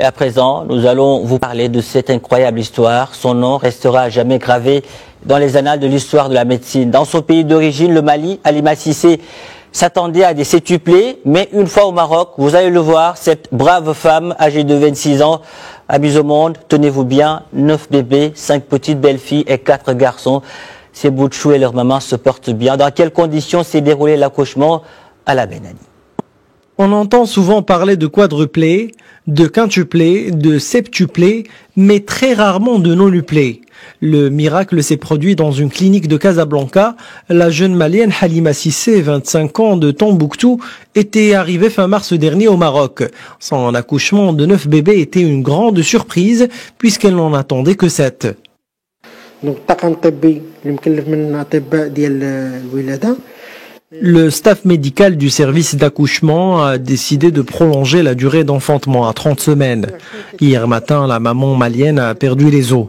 Et à présent, nous allons vous parler de cette incroyable histoire. Son nom restera à jamais gravé dans les annales de l'histoire de la médecine. Dans son pays d'origine, le Mali, Halima Cissé s'attendait à des septuplés, mais une fois au Maroc, vous allez le voir, cette brave femme âgée de 26 ans a mis au monde, tenez-vous bien, 9 bébés, 5 petites belles filles et 4 garçons. Ces bouts de chou et leur maman se portent bien. Dans quelles conditions s'est déroulé l'accouchement à la Benani? On entend souvent parler de quadruplés, de quintuplés, de septuplés, mais très rarement de nonuplés. Le miracle s'est produit dans une clinique de Casablanca. La jeune malienne Halima Cissé, 25 ans, de Tombouctou, était arrivée fin mars dernier au Maroc. Son accouchement de 9 bébés était une grande surprise puisqu'elle n'en attendait que 7. Le staff médical du service d'accouchement a décidé de prolonger la durée d'enfantement à 30 semaines. Hier matin, la maman malienne a perdu les os.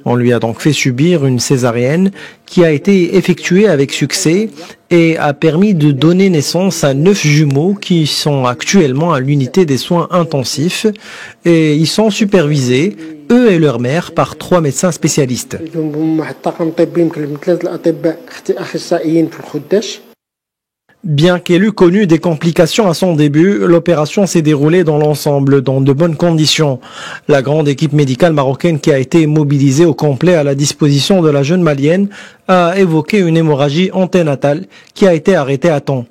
On lui a donc fait subir une césarienne qui a été effectuée avec succès et a permis de donner naissance à 9 jumeaux qui sont actuellement à l'unité des soins intensifs et ils sont supervisés, eux et leur mère, par 3 médecins spécialistes. Bien qu'elle eût connu des complications à son début, l'opération s'est déroulée dans l'ensemble dans de bonnes conditions. La grande équipe médicale marocaine qui a été mobilisée au complet à la disposition de la jeune malienne a évoqué une hémorragie anténatale qui a été arrêtée à temps.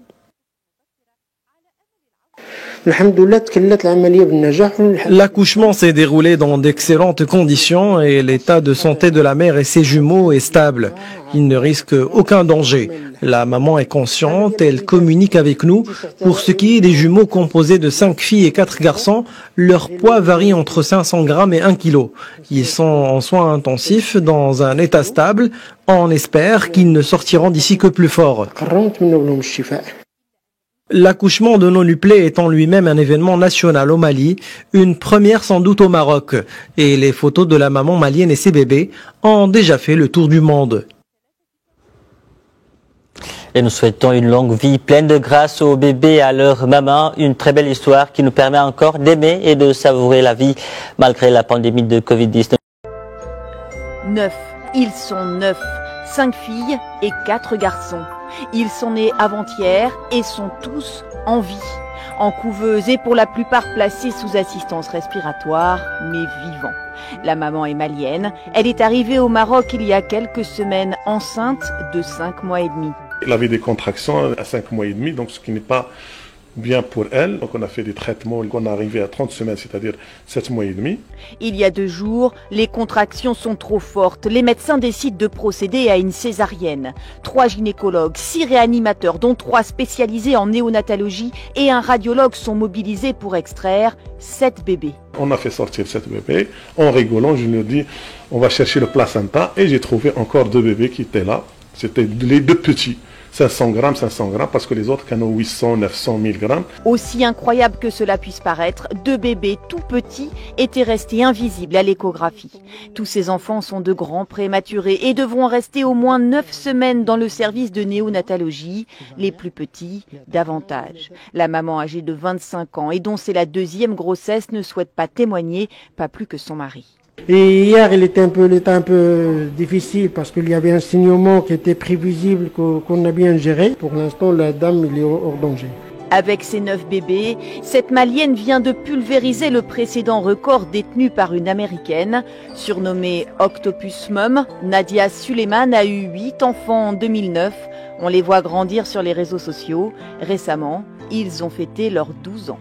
L'accouchement s'est déroulé dans d'excellentes conditions et l'état de santé de la mère et ses jumeaux est stable. Ils ne risquent aucun danger. La maman est consciente, elle communique avec nous. Pour ce qui est des jumeaux composés de 5 filles et 4 garçons, leur poids varie entre 500 grammes et 1 kg. Ils sont en soins intensifs dans un état stable. On espère qu'ils ne sortiront d'ici que plus forts. L'accouchement de nonuplés est en lui-même un événement national au Mali, une première sans doute au Maroc. Et les photos de la maman malienne et ses bébés ont déjà fait le tour du monde. Et nous souhaitons une longue vie pleine de grâce aux bébés et à leur maman. Une très belle histoire qui nous permet encore d'aimer et de savourer la vie malgré la pandémie de Covid-19. 9. Ils sont 9. 5 filles et 4 garçons. Ils sont nés avant-hier et sont tous en vie, en couveuse et pour la plupart placés sous assistance respiratoire, mais vivants. La maman est malienne, elle est arrivée au Maroc il y a quelques semaines enceinte de 5 mois et demi. Elle avait des contractions à 5 mois et demi, donc ce qui n'est pas bien pour elle. Donc on a fait des traitements, on est arrivé à 30 semaines, c'est-à-dire 7 mois et demi. Il y a 2 jours, les contractions sont trop fortes. Les médecins décident de procéder à une césarienne. 3 gynécologues, 6 réanimateurs, dont 3 spécialisés en néonatologie et un radiologue sont mobilisés pour extraire 7 bébés. On a fait sortir 7 bébés. En rigolant, je lui dis, on va chercher le placenta. Et j'ai trouvé encore 2 bébés qui étaient là. C'était les 2 petits. 500 grammes, parce que les autres canaux 800, 900, 1000 grammes. Aussi incroyable que cela puisse paraître, 2 bébés tout petits étaient restés invisibles à l'échographie. Tous ces enfants sont de grands prématurés et devront rester au moins 9 semaines dans le service de néonatologie, les plus petits davantage. La maman âgée de 25 ans et dont c'est la 2e grossesse ne souhaite pas témoigner, pas plus que son mari. Et hier, il était un peu difficile parce qu'il y avait un saignement qui était prévisible, qu'on a bien géré. Pour l'instant, la dame, il est hors danger. Avec ses 9 bébés, cette malienne vient de pulvériser le précédent record détenu par une américaine. Surnommée Octopus Mum, Nadia Suleiman a eu 8 enfants en 2009. On les voit grandir sur les réseaux sociaux. Récemment, ils ont fêté leurs 12 ans.